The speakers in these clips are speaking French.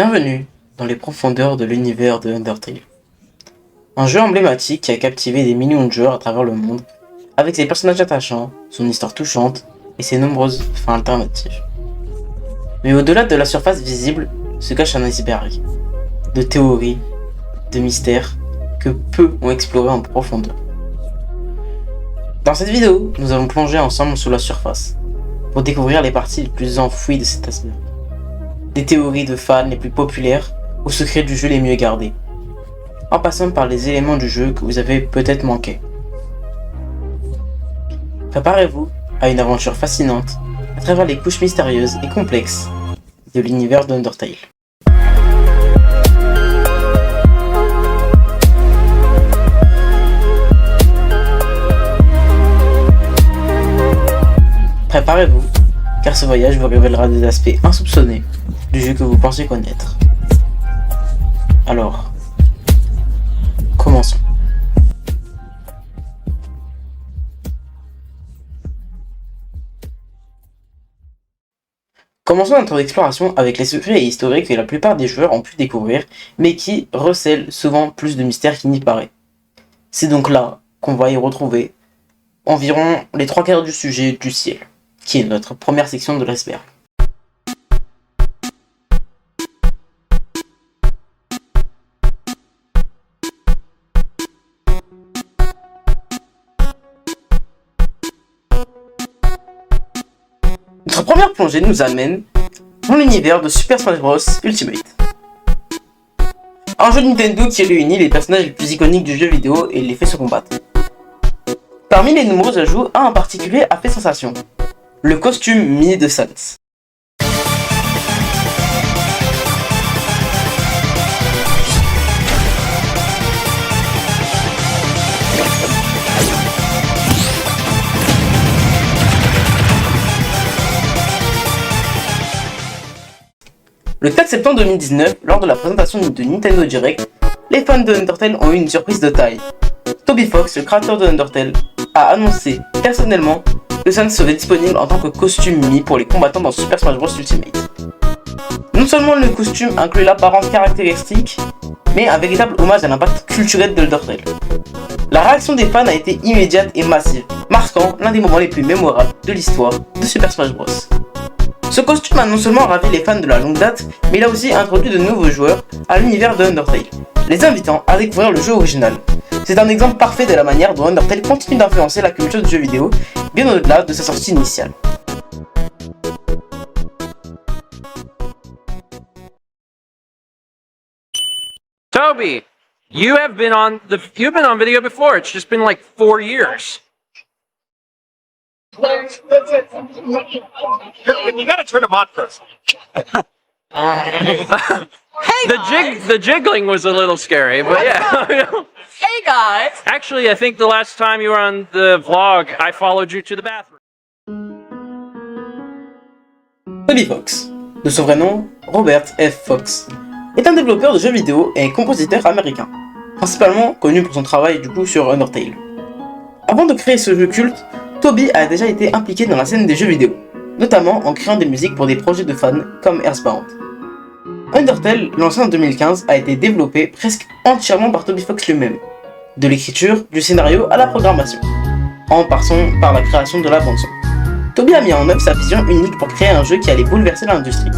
Bienvenue dans les profondeurs de l'univers de Undertale. Un jeu emblématique qui a captivé des millions de joueurs à travers le monde, avec ses personnages attachants, son histoire touchante et ses nombreuses fins alternatives. Mais au-delà de la surface visible se cache un iceberg de théories, de mystères que peu ont exploré en profondeur. Dans cette vidéo, nous allons plonger ensemble sous la surface pour découvrir les parties les plus enfouies de cet iceberg. Des théories de fans les plus populaires aux secrets du jeu les mieux gardés, en passant par les éléments du jeu que vous avez peut-être manqué. Préparez-vous à une aventure fascinante à travers les couches mystérieuses et complexes de l'univers d'Undertale. Préparez-vous, car ce voyage vous révélera des aspects insoupçonnés du jeu que vous pensez connaître. Alors, commençons. Commençons notre exploration avec les secrets et historiques que la plupart des joueurs ont pu découvrir, mais qui recèlent souvent plus de mystères qu'il n'y paraît. C'est donc là qu'on va y retrouver environ les 3/4 du sujet du ciel, qui est notre première section de l'iceberg. Notre première plongée nous amène dans l'univers de Super Smash Bros Ultimate. Un jeu Nintendo qui réunit les personnages les plus iconiques du jeu vidéo et les fait se combattre. Parmi les nombreux ajouts, un en particulier a fait sensation. Le costume mini de Sans. Le 4 septembre 2019, lors de la présentation de Nintendo Direct, les fans de Undertale ont eu une surprise de taille. Toby Fox, le créateur de Undertale, a annoncé personnellement que Sans serait disponible en tant que costume mini pour les combattants dans Super Smash Bros Ultimate. Non seulement le costume inclut l'apparence caractéristique, mais un véritable hommage à l'impact culturel de Undertale. La réaction des fans a été immédiate et massive, marquant l'un des moments les plus mémorables de l'histoire de Super Smash Bros. Ce costume a non seulement ravi les fans de la longue date, mais il a aussi introduit de nouveaux joueurs à l'univers de Undertale, les invitant à découvrir le jeu original. C'est un exemple parfait de la manière dont Undertale continue d'influencer la culture du jeu vidéo, bien au-delà de sa sortie initiale. Toby, you've been on video before. It's just been like 4 years. You gotta turn them on first. Hey guys. The jiggling was a little scary, but yeah. Hey guys. Actually, I think the last time you were on the vlog, I followed you to the bathroom. Toby Fox, de son vrai nom, Robert F. Fox, est un développeur de jeux vidéo et compositeur américain, principalement connu pour son travail sur Undertale. Avant de créer ce jeu culte, Toby a déjà été impliqué dans la scène des jeux vidéo, notamment en créant des musiques pour des projets de fans comme Earthbound. Undertale, lancé en 2015, a été développé presque entièrement par Toby Fox lui-même, de l'écriture, du scénario à la programmation, en passant par la création de la bande-son. Toby a mis en œuvre sa vision unique pour créer un jeu qui allait bouleverser l'industrie.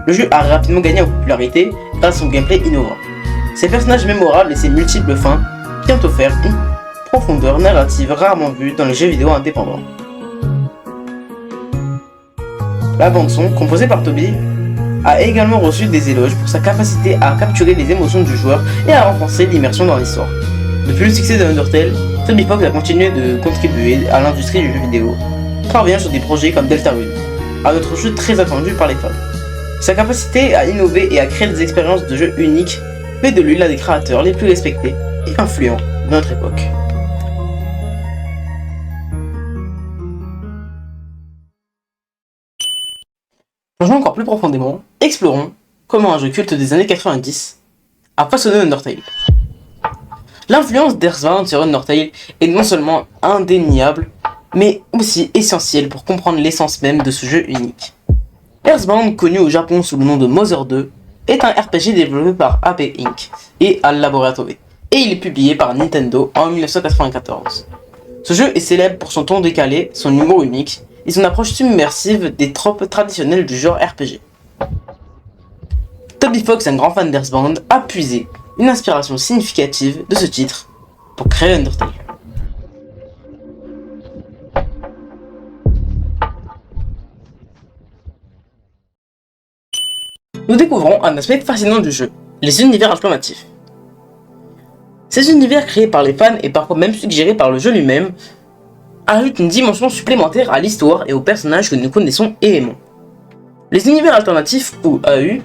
Le jeu a rapidement gagné en popularité grâce à son gameplay innovant, ses personnages mémorables et ses multiples fins qui ont offert une profondeur narrative rarement vue dans les jeux vidéo indépendants. La bande-son, composée par Toby, a également reçu des éloges pour sa capacité à capturer les émotions du joueur et à renforcer l'immersion dans l'histoire. Depuis le succès de Undertale, Toby Fox a continué de contribuer à l'industrie du jeu vidéo, travaillant sur des projets comme Deltarune, un autre jeu très attendu par les fans. Sa capacité à innover et à créer des expériences de jeu uniques fait de lui l'un des créateurs les plus respectés et influents de notre époque. Plongeons encore plus profondément, explorons comment un jeu culte des années 90 a façonné Undertale. L'influence d'Earthbound sur Undertale est non seulement indéniable, mais aussi essentielle pour comprendre l'essence même de ce jeu unique. Earthbound, connu au Japon sous le nom de Mother 2, est un RPG développé par AB Inc. et HAL Laboratory, et il est publié par Nintendo en 1994. Ce jeu est célèbre pour son ton décalé, son humour unique et son approche submersive des tropes traditionnelles du genre RPG. Toby Fox, un grand fan d'Earthbound, a puisé une inspiration significative de ce titre pour créer Undertale. Nous découvrons un aspect fascinant du jeu, les univers alternatifs. Ces univers créés par les fans et parfois même suggérés par le jeu lui-même ajoutent une dimension supplémentaire à l'histoire et aux personnages que nous connaissons et aimons. Les univers alternatifs, ou AU,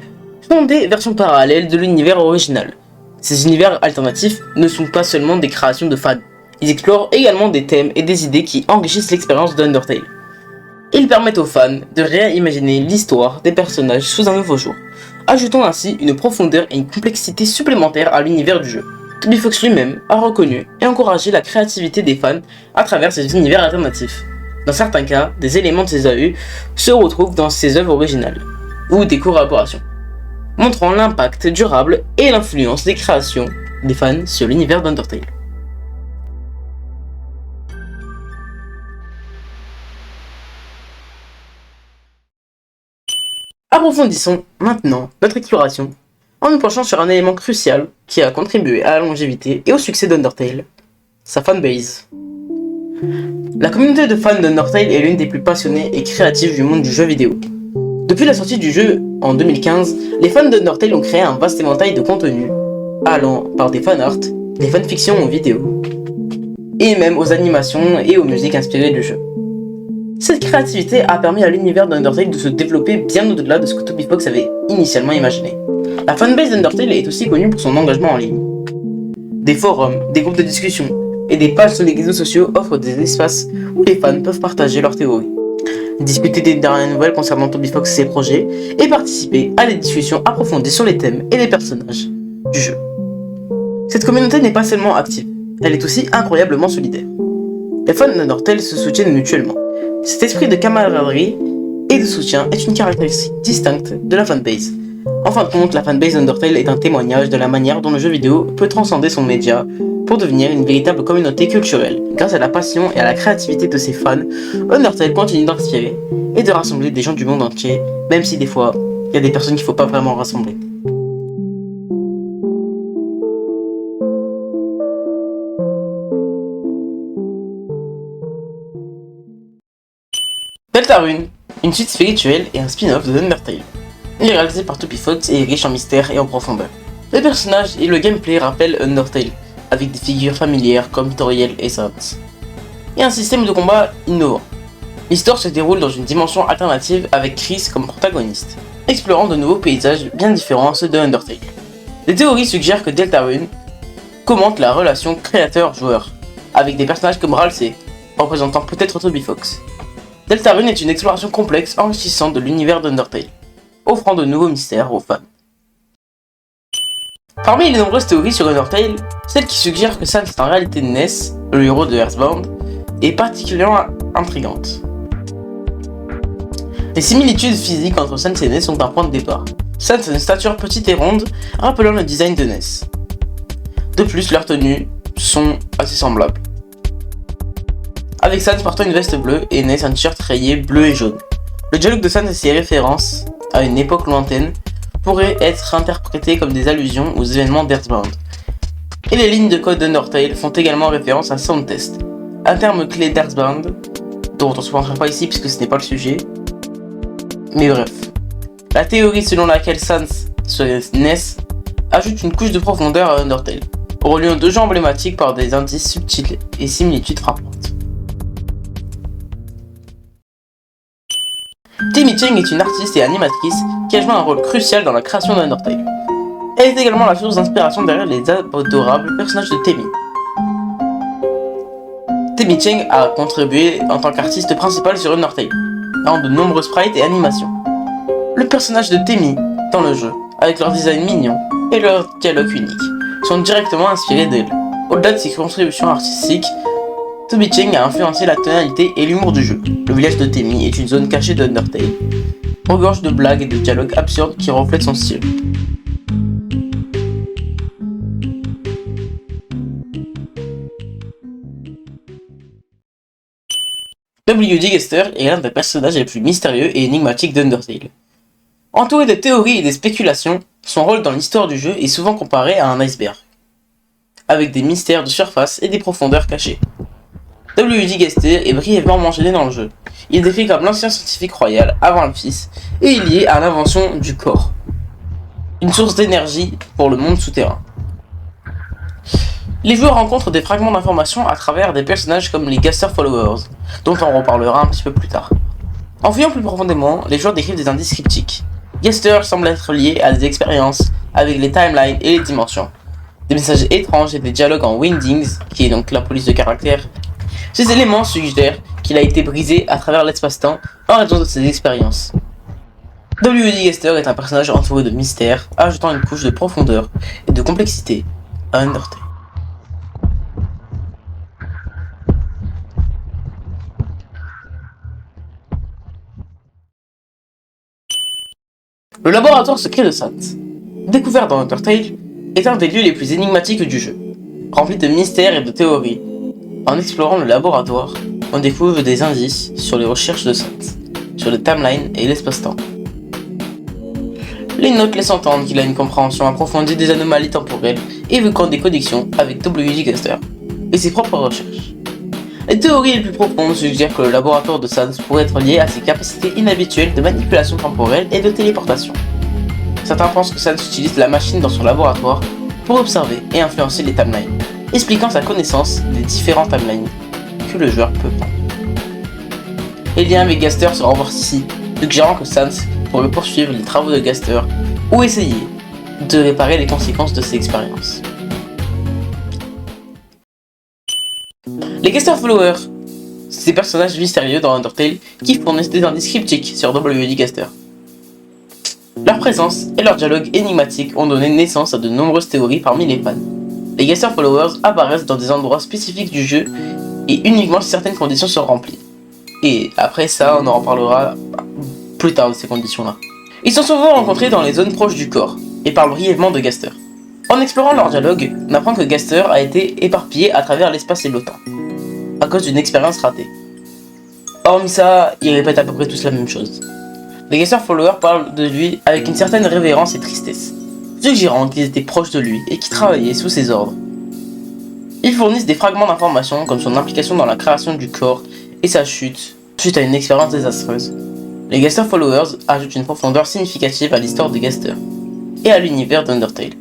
sont des versions parallèles de l'univers original. Ces univers alternatifs ne sont pas seulement des créations de fans, ils explorent également des thèmes et des idées qui enrichissent l'expérience d'Undertale. Ils permettent aux fans de réimaginer l'histoire des personnages sous un nouveau jour, ajoutant ainsi une profondeur et une complexité supplémentaires à l'univers du jeu. Toby Fox lui-même a reconnu et encouragé la créativité des fans à travers ces univers alternatifs. Dans certains cas, des éléments de ces AU se retrouvent dans ses œuvres originales, ou des collaborations, montrant l'impact durable et l'influence des créations des fans sur l'univers d'Undertale. Approfondissons maintenant notre exploration en nous penchant sur un élément crucial qui a contribué à la longévité et au succès d'Undertale, sa fanbase. La communauté de fans d'Undertale est l'une des plus passionnées et créatives du monde du jeu vidéo. Depuis la sortie du jeu en 2015, les fans d'Undertale ont créé un vaste éventail de contenus, allant par des fanarts, des fanfictions en vidéo, et même aux animations et aux musiques inspirées du jeu. Cette créativité a permis à l'univers d'Undertale de se développer bien au-delà de ce que Toby Fox avait initialement imaginé. La fanbase d'Undertale est aussi connue pour son engagement en ligne. Des forums, des groupes de discussion et des pages sur les réseaux sociaux offrent des espaces où les fans peuvent partager leurs théories, discuter des dernières nouvelles concernant Toby Fox et ses projets, et participer à des discussions approfondies sur les thèmes et les personnages du jeu. Cette communauté n'est pas seulement active, elle est aussi incroyablement solidaire. Les fans d'Undertale se soutiennent mutuellement. Cet esprit de camaraderie et de soutien est une caractéristique distincte de la fanbase. En fin de compte, la fanbase d'Undertale est un témoignage de la manière dont le jeu vidéo peut transcender son média pour devenir une véritable communauté culturelle. Grâce à la passion et à la créativité de ses fans, Undertale continue d'inspirer et de rassembler des gens du monde entier, même si des fois, il y a des personnes qu'il ne faut pas vraiment rassembler. Deltarune, une suite spirituelle et un spin-off de Undertale. Il est réalisé par Toby Fox et est riche en mystère et en profondeur. Les personnages et le gameplay rappellent Undertale, avec des figures familières comme Toriel et Sans, et un système de combat innovant. L'histoire se déroule dans une dimension alternative avec Chris comme protagoniste, explorant de nouveaux paysages bien différents à ceux de Undertale. Les théories suggèrent que Deltarune commente la relation créateur-joueur, avec des personnages comme Ralsei, représentant peut-être Toby Fox. Deltarune est une exploration complexe enrichissante de l'univers d'Undertale, offrant de nouveaux mystères aux fans. Parmi les nombreuses théories sur Undertale, celle qui suggère que Sans est en réalité Ness, le héros de Earthbound, est particulièrement intrigante. Les similitudes physiques entre Sans et Ness sont un point de départ. Sans a une stature petite et ronde, rappelant le design de Ness. De plus, leurs tenues sont assez semblables, avec Sans portant une veste bleue et Ness un t-shirt rayé bleu et jaune. Le dialogue de Sans et ses références à une époque lointaine pourraient être interprétés comme des allusions aux événements d'Earthbound. Et les lignes de code d'Undertale font également référence à Sound Test, un terme clé d'Earthbound, dont on se penchera pas ici puisque ce n'est pas le sujet. Mais bref, la théorie selon laquelle Sans serait Ness ajoute une couche de profondeur à Undertale, reliant deux jeux emblématiques par des indices subtils et similitudes frappantes. Timmy Cheng est une artiste et animatrice qui a joué un rôle crucial dans la création d'Undertale. Elle est également la source d'inspiration derrière les adorables personnages de Temmie. Timmy Cheng a contribué en tant qu'artiste principal sur Undertale, dans de nombreux sprites et animations. Le personnage de Temmie dans le jeu, avec leur design mignon et leur dialogue unique, sont directement inspirés d'elle. Au-delà de ses contributions artistiques, Toby Cheng a influencé la tonalité et l'humour du jeu. Le village de Temmie est une zone cachée d'Undertale, regorge de blagues et de dialogues absurdes qui reflètent son style. W.D. Gester est l'un des personnages les plus mystérieux et énigmatiques d'Undertale. Entouré de théories et de spéculations, son rôle dans l'histoire du jeu est souvent comparé à un iceberg, avec des mystères de surface et des profondeurs cachées. W.D. Gester est brièvement mentionné dans le jeu. Il est décrit comme l'ancien scientifique royal avant le fils et est lié à l'invention du corps, une source d'énergie pour le monde souterrain. Les joueurs rencontrent des fragments d'informations à travers des personnages comme les Gaster Followers, dont on reparlera un petit peu plus tard. En fouillant plus profondément, les joueurs décrivent des indices cryptiques. Gaster semble être lié à des expériences avec les timelines et les dimensions, des messages étranges et des dialogues en Windings, qui est donc la police de caractère. Ces éléments suggèrent qu'il a été brisé à travers l'espace-temps en raison de ses expériences. W.D. Gester est un personnage entouré de mystères, ajoutant une couche de profondeur et de complexité à Undertale. Le laboratoire secret de Sans, découvert dans Undertale, est un des lieux les plus énigmatiques du jeu, rempli de mystères et de théories. En explorant le laboratoire, on découvre des indices sur les recherches de Sans, sur le timeline et l'espace-temps. Les notes laissent entendre qu'il a une compréhension approfondie des anomalies temporelles, évoquant des connexions avec W.D. Gester et ses propres recherches. Les théories les plus profondes suggèrent que le laboratoire de Sans pourrait être lié à ses capacités inhabituelles de manipulation temporelle et de téléportation. Certains pensent que Sans utilise la machine dans son laboratoire pour observer et influencer les timelines, expliquant sa connaissance des différents timelines que le joueur peut prendre. Les liens avec Gaster se renforcent ici, suggérant que Sans pourrait poursuivre les travaux de Gaster ou essayer de réparer les conséquences de ses expériences. Les Gaster Followers, ces personnages mystérieux dans Undertale qui fournissent des indices cryptiques sur W.D. Gaster. Leur présence et leur dialogue énigmatique ont donné naissance à de nombreuses théories parmi les fans. Les Gaster Followers apparaissent dans des endroits spécifiques du jeu et uniquement si certaines conditions sont remplies. Et après ça, on en reparlera plus tard de ces conditions-là. Ils sont souvent rencontrés dans les zones proches du corps et parlent brièvement de Gaster. En explorant leur dialogue, on apprend que Gaster a été éparpillé à travers l'espace et le temps, à cause d'une expérience ratée. Hormis ça, ils répètent à peu près tous la même chose. Les Gaster Followers parlent de lui avec une certaine révérence et tristesse, suggérant qu'ils étaient proches de lui et qu'ils travaillaient sous ses ordres. Ils fournissent des fragments d'informations comme son implication dans la création du corps et sa chute suite à une expérience désastreuse. Les Gaster Followers ajoutent une profondeur significative à l'histoire de Gaster et à l'univers d'Undertale.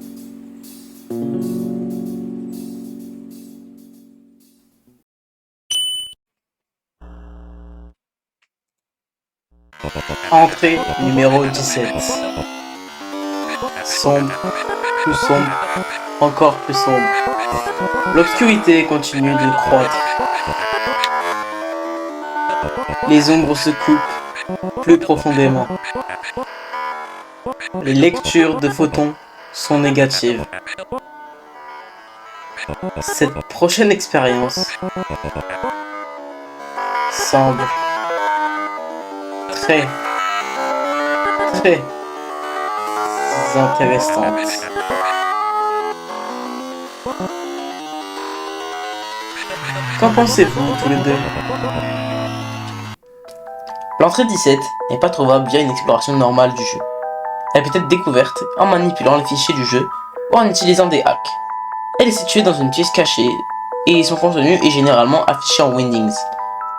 Entrée numéro 17. Sombre, plus sombre, encore plus sombre. L'obscurité continue de croître. Les ombres se coupent plus profondément. Les lectures de photons sont négatives. Cette prochaine expérience semble très intéressante. Qu'en pensez-vous tous les deux? L'entrée 17 n'est pas trouvable via une exploration normale du jeu. Elle peut être découverte en manipulant les fichiers du jeu ou en utilisant des hacks. Elle est située dans une pièce cachée et son contenu est généralement affiché en Windings,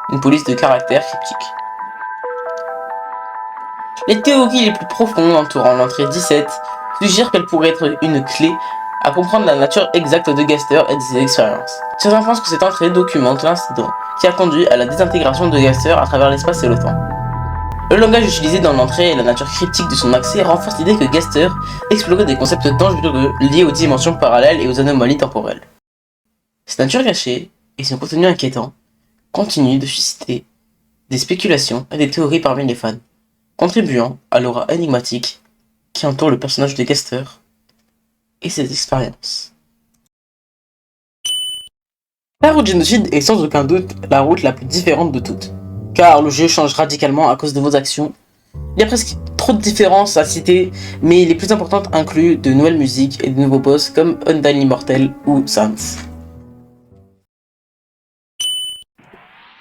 une police de caractère cryptique. Les théories les plus profondes entourant l'entrée 17 suggèrent qu'elle pourrait être une clé à comprendre la nature exacte de Gaster et de ses expériences. Certains pensent que cette entrée documente l'incident qui a conduit à la désintégration de Gaster à travers l'espace et le temps. Le langage utilisé dans l'entrée et la nature cryptique de son accès renforcent l'idée que Gaster explorait des concepts dangereux liés aux dimensions parallèles et aux anomalies temporelles. Cette nature cachée et son contenu inquiétant continuent de susciter des spéculations et des théories parmi les fans, contribuant à l'aura énigmatique qui entoure le personnage de Gaster et ses expériences. La route génocide est sans aucun doute la route la plus différente de toutes, car le jeu change radicalement à cause de vos actions. Il y a presque trop de différences à citer, mais les plus importantes incluent de nouvelles musiques et de nouveaux boss comme Undyne Immortel ou Sans.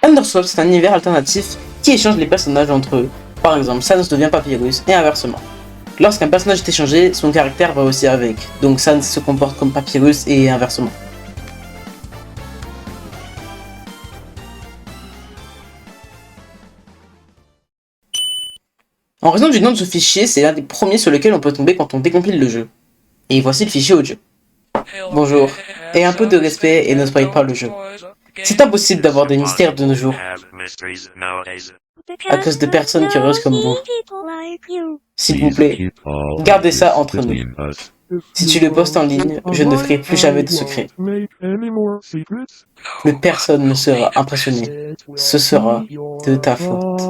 Underswap, c'est un univers alternatif qui échange les personnages entre eux. Par exemple, Sans devient Papyrus et inversement. Lorsqu'un personnage est échangé, son caractère va aussi avec, donc Sans se comporte comme Papyrus et inversement. En raison du nom de ce fichier, c'est l'un des premiers sur lequel on peut tomber quand on décompile le jeu. Et voici le fichier audio. Bonjour, et un peu de respect et ne spoil pas le jeu. C'est impossible d'avoir des mystères de nos jours, à cause de personnes curieuses comme vous. S'il vous plaît, gardez ça entre nous. Si tu le postes en ligne, je ne ferai plus jamais de secret. Mais personne ne sera impressionné. Ce sera de ta faute.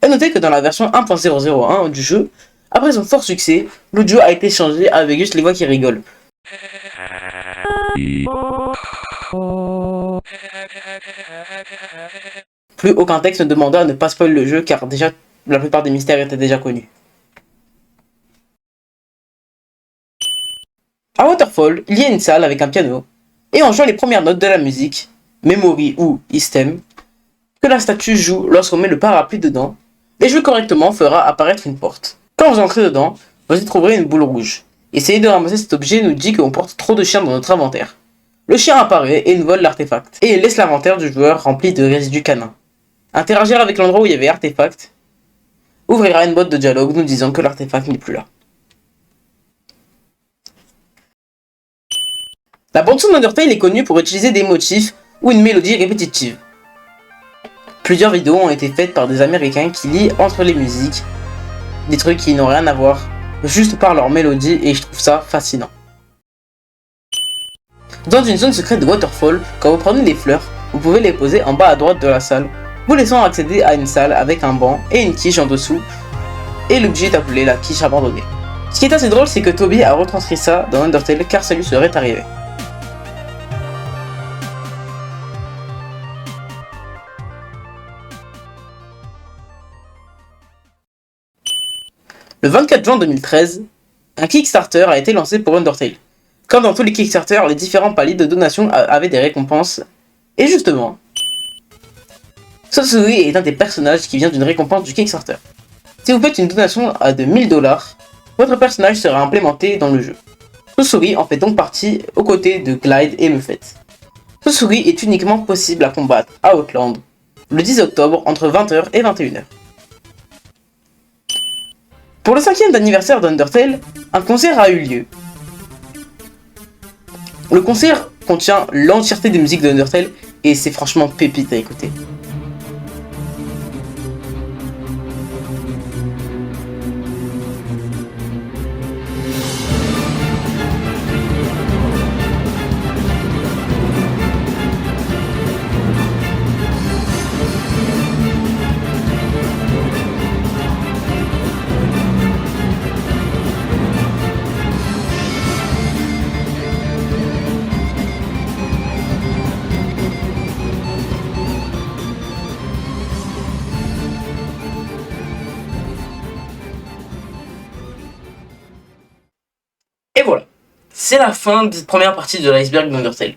A noter que dans la version 1.001 du jeu, après son fort succès, l'audio a été changé avec juste les voix qui rigolent. Plus aucun texte ne demanda à ne pas spoiler le jeu car déjà la plupart des mystères étaient déjà connus. À Waterfall, il y a une salle avec un piano, et en jouant les premières notes de la musique, Memory ou Istem, que la statue joue lorsqu'on met le parapluie dedans, et jouer correctement fera apparaître une porte. Quand vous entrez dedans, vous y trouverez une boule rouge. Essayer de ramasser cet objet nous dit qu'on porte trop de chiens dans notre inventaire. Le chien apparaît et nous vole l'artefact, et il laisse l'inventaire du joueur rempli de résidus canins. Interagir avec l'endroit où il y avait l'artefact ouvrira une boîte de dialogue nous disant que l'artefact n'est plus là. La bande-son d'Undertale est connue pour utiliser des motifs ou une mélodie répétitive. Plusieurs vidéos ont été faites par des Américains qui lient entre les musiques des trucs qui n'ont rien à voir, juste par leur mélodie, et je trouve ça fascinant. Dans une zone secrète de Waterfall, quand vous prenez des fleurs, vous pouvez les poser en bas à droite de la salle, vous laissant accéder à une salle avec un banc et une quiche en dessous, et l'objet est appelé la quiche abandonnée. Ce qui est assez drôle, c'est que Toby a retranscrit ça dans Undertale car ça lui serait arrivé. Le 24 juin 2013, un Kickstarter a été lancé pour Undertale. Comme dans tous les Kickstarter, les différents paliers de donation avaient des récompenses. Et justement, Sosuri est un des personnages qui vient d'une récompense du Kickstarter. Si vous faites une donation de 1000 $, votre personnage sera implémenté dans le jeu. Sosuri en fait donc partie aux côtés de Clyde et Muffet. Sosuri est uniquement possible à combattre à Outland le 10 octobre entre 20h et 21h. Pour le 5e anniversaire d'Undertale, un concert a eu lieu. Le concert contient l'entièreté des musiques d'Undertale et c'est franchement pépite à écouter. Et voilà, c'est la fin de cette première partie de l'iceberg d'Undertale.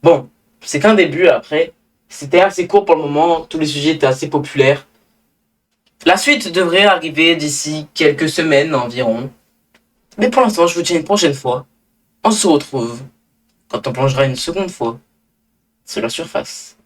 Bon, c'est qu'un début après, c'était assez court pour le moment, tous les sujets étaient assez populaires. La suite devrait arriver d'ici quelques semaines environ. Mais pour l'instant, je vous dis une prochaine fois. On se retrouve quand on plongera une seconde fois sur la surface.